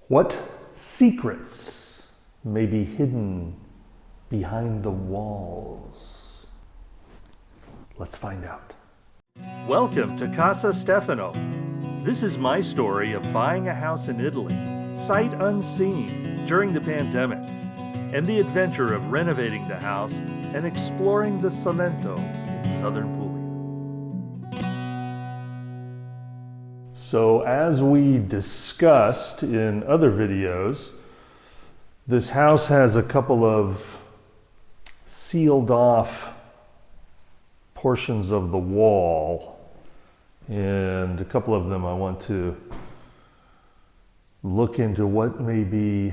What secrets may be hidden behind the walls? Let's find out. Welcome to Casa Stefano. This is my story of buying a house in Italy, sight unseen, during the pandemic, and the adventure of renovating the house and exploring the Salento in southern Puglia. So as we discussed in other videos, this house has a couple of sealed off portions of the wall, and a couple of them I want to look into what may be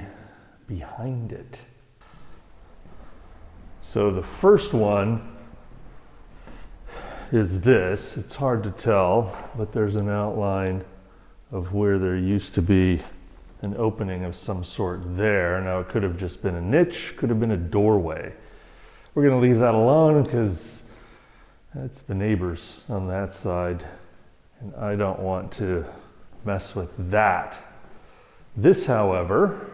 behind it. So the first one is this. It's hard to tell, but there's an outline of where there used to be an opening of some sort there. Now it could have just been a niche, could have been a doorway. We're going to leave that alone because that's the neighbors on that side, and I don't want to mess with that. This, however,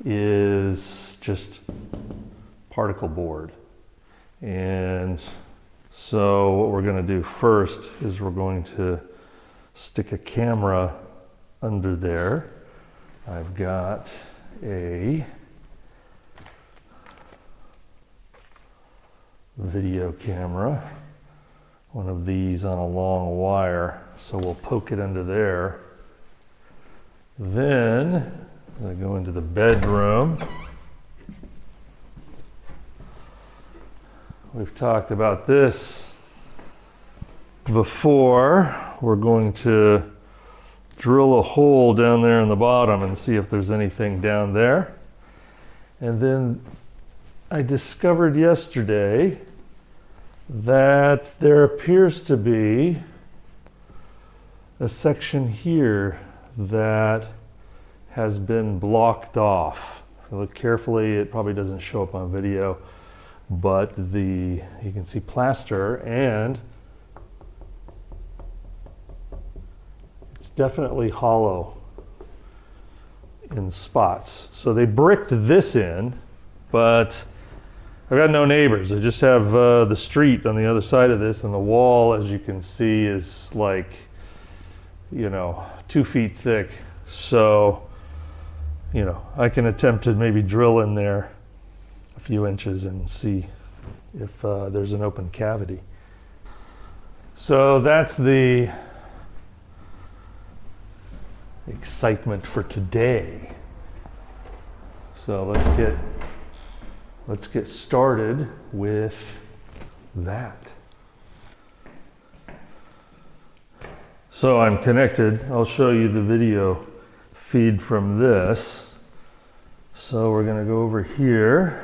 is just particle board. And so what we're going to do first is we're going to stick a camera under there. I've got a video camera, one of these on a long wire, so we'll poke it under there. Then, as I go into the bedroom, we've talked about this before. We're going to drill a hole down there in the bottom and see if there's anything down there. And then I discovered yesterday that there appears to be a section here that has been blocked off. If you look carefully, it probably doesn't show up on video, but you can see plaster, and it's definitely hollow in spots. So they bricked this in, but I've got no neighbors. I just have the street on the other side of this, and the wall, as you can see, is like, 2 feet thick. So, I can attempt to maybe drill in there a few inches and see if there's an open cavity. So that's the excitement for today. So let's get started with that. So I'm connected. I'll show you the video feed from this. So we're going to go over here.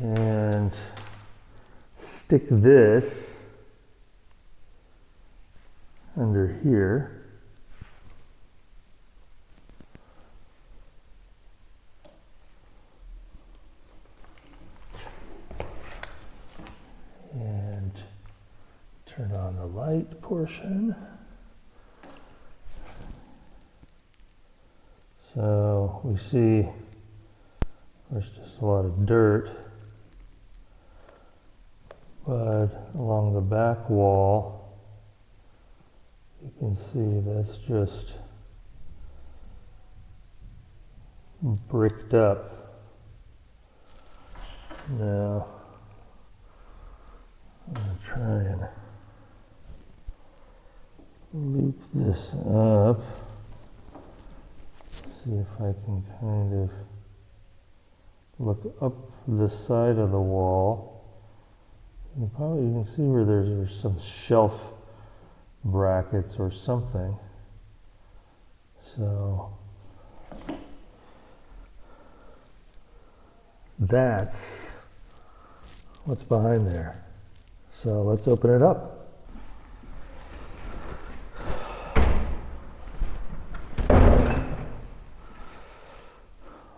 And stick this under here. And turn on the light portion. So we see there's just a lot of dirt, but along the back wall you can see that's just bricked up. Now I'm going to try and loop this up, see if I can kind of look up the side of the wall. You can see where there's some shelf brackets or something. So that's what's behind there. So let's open it up.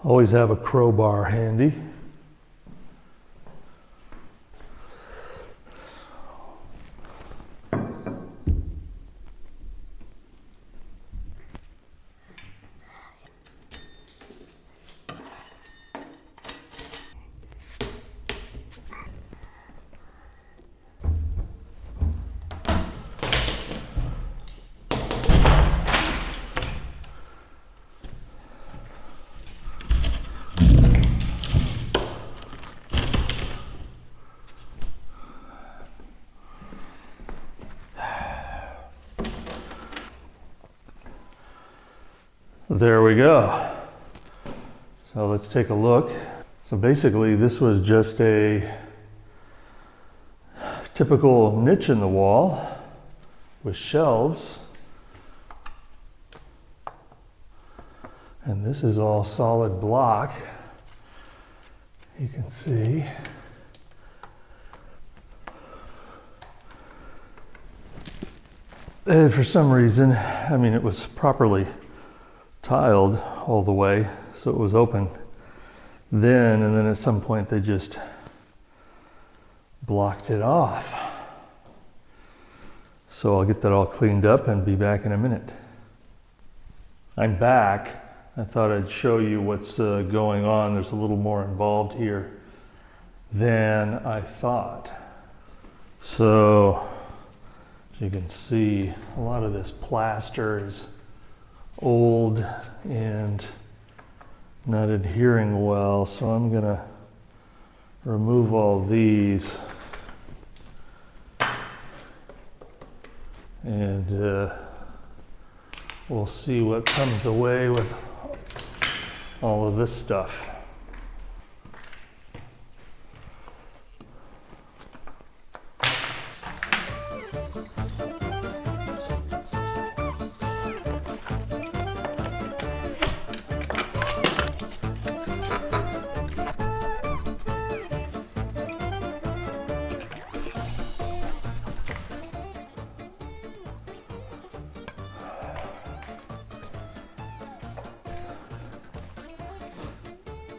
Always have a crowbar handy. there we go. So let's take a look. So basically this was just a typical niche in the wall with shelves. And this is all solid block. You can see. And for some reason, I mean, it was properly tiled all the way, so it was open then, and then at some point they just blocked it off. So I'll get that all cleaned up and be back in a minute. I'm back. I thought I'd show you what's going on. There's a little more involved here than I thought. So, as you can see, a lot of this plaster is old and not adhering well, so I'm gonna remove all these and we'll see what comes away with all of this stuff.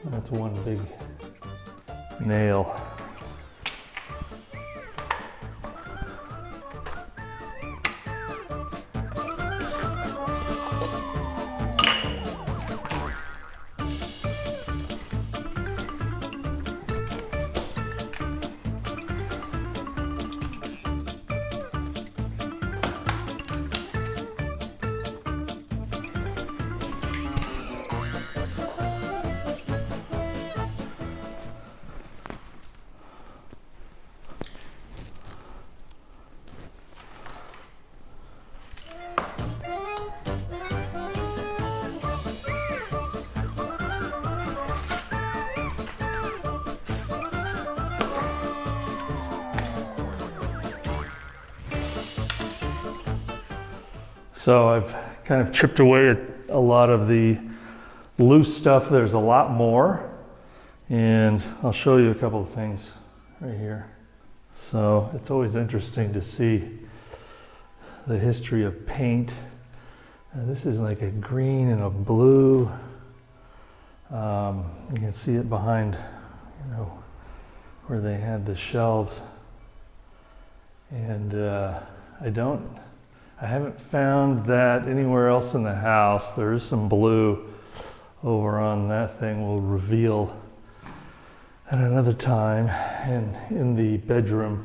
That's one big nail. So I've kind of chipped away at a lot of the loose stuff. There's a lot more, and I'll show you a couple of things right here. So it's always interesting to see the history of paint. This is like a green and a blue. You can see it behind, where they had the shelves. And I haven't found that anywhere else in the house. There is some blue over on that thing. We'll reveal at another time. And in the bedroom,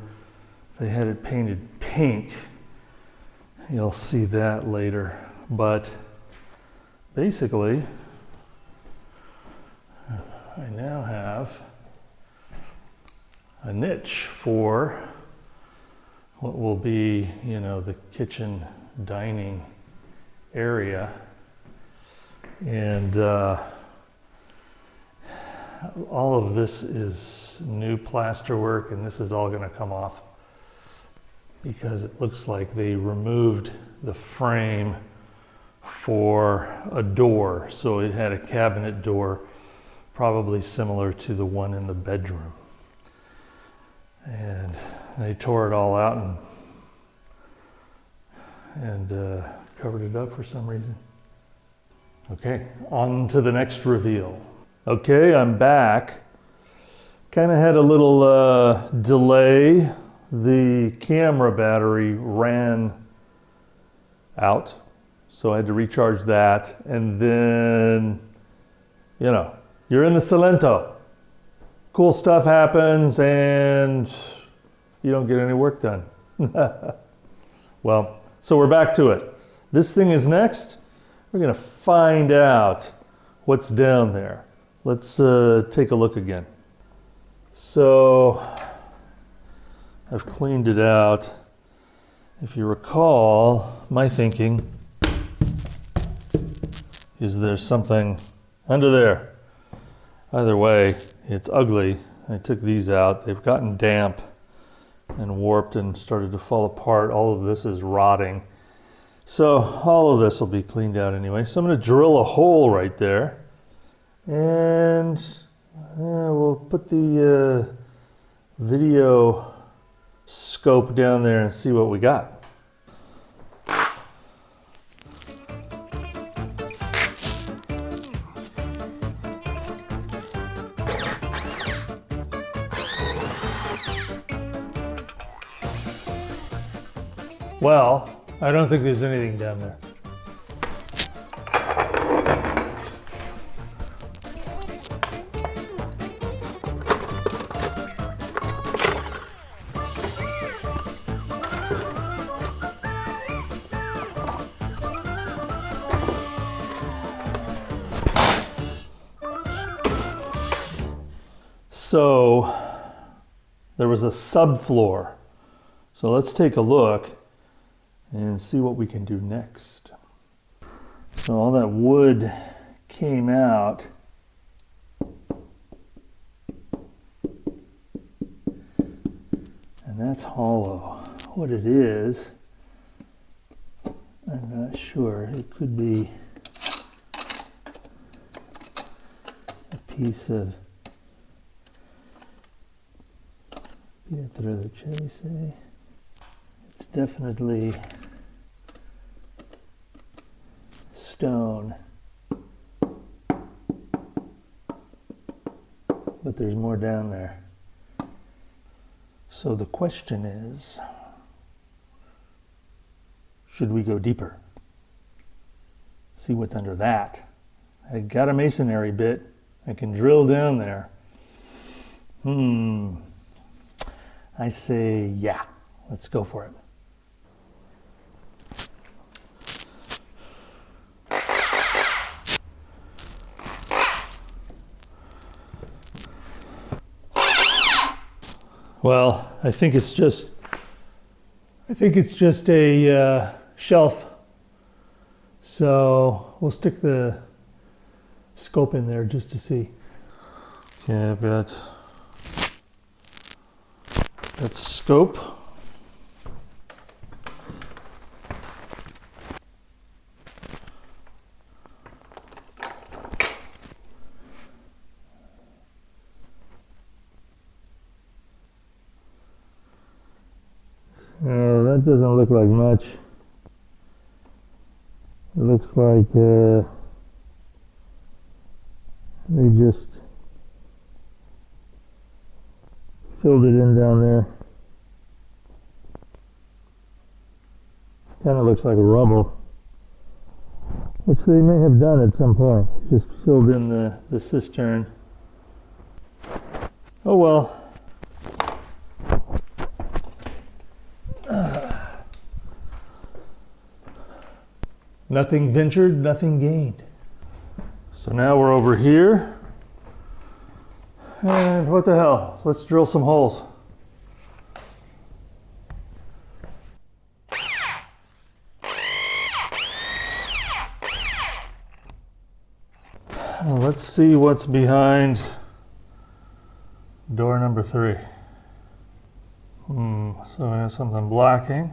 they had it painted pink. You'll see that later. But basically, I now have a niche for what will be, the kitchen dining area. And all of this is new plaster work, and this is all going to come off because it looks like they removed the frame for a door. So it had a cabinet door, probably similar to the one in the bedroom. And they tore it all out and covered it up for some reason. Okay, on to the next reveal. Okay, I'm back. Kind of had a little delay. The camera battery ran out, so I had to recharge that. And then, you're in the Salento. Cool stuff happens and you don't get any work done. Well, so we're back to it. This thing is next. We're going to find out what's down there. Let's take a look again. So I've cleaned it out. If you recall my thinking, is there something under there? Either way, it's ugly. I took these out. They've gotten damp and warped and started to fall apart. All of this is rotting. So all of this will be cleaned out anyway. So I'm going to drill a hole right there. And we'll put the video scope down there and see what we got. Well, I don't think there's anything down there. So there was a subfloor. So let's take a look and see what we can do next. So all that wood came out. And that's hollow. What it is, I'm not sure. It could be a piece of pietra de chase. It's definitely stone, but there's more down there. So the question is, should we go deeper? See what's under that. I got a masonry bit. I can drill down there. I say, yeah, let's go for it. Well, I think it's just a shelf. So we'll stick the scope in there just to see. Okay, I've got that scope. That doesn't look like much. It looks like they just filled it in down there. Kind of looks like rubble, which they may have done at some point. Just filled in the cistern. Oh well. Nothing ventured, nothing gained. So now we're over here. And what the hell? Let's drill some holes. Let's see what's behind door number 3. So we have something blocking.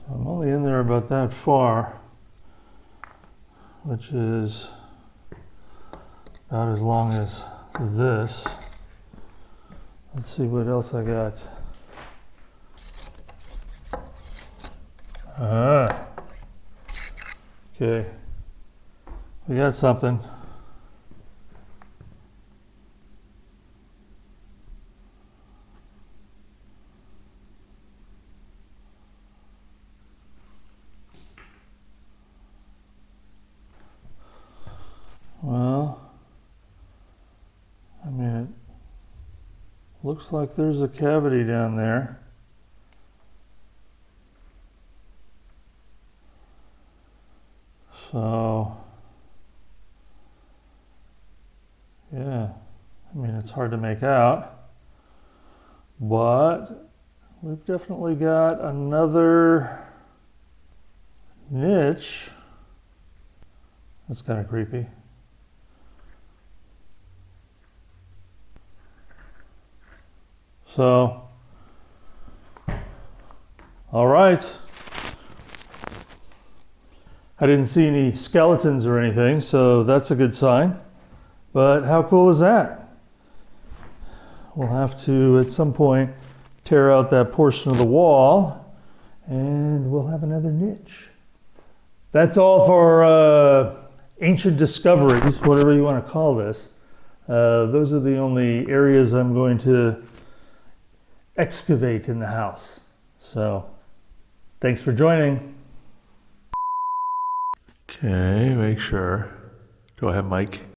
I'm only in there about that far, which is about as long as this. Let's see what else I got. Okay, We got something. Well, I mean, it looks like there's a cavity down there. So, yeah, I mean, it's hard to make out, but we've definitely got another niche. That's kind of creepy. So, all right. I didn't see any skeletons or anything, so that's a good sign. But how cool is that? We'll have to, at some point, tear out that portion of the wall, and we'll have another niche. That's all for ancient discoveries, whatever you want to call this. Those are the only areas I'm going to excavate in the house. So, thanks for joining. Okay, make sure. Go ahead, Mike.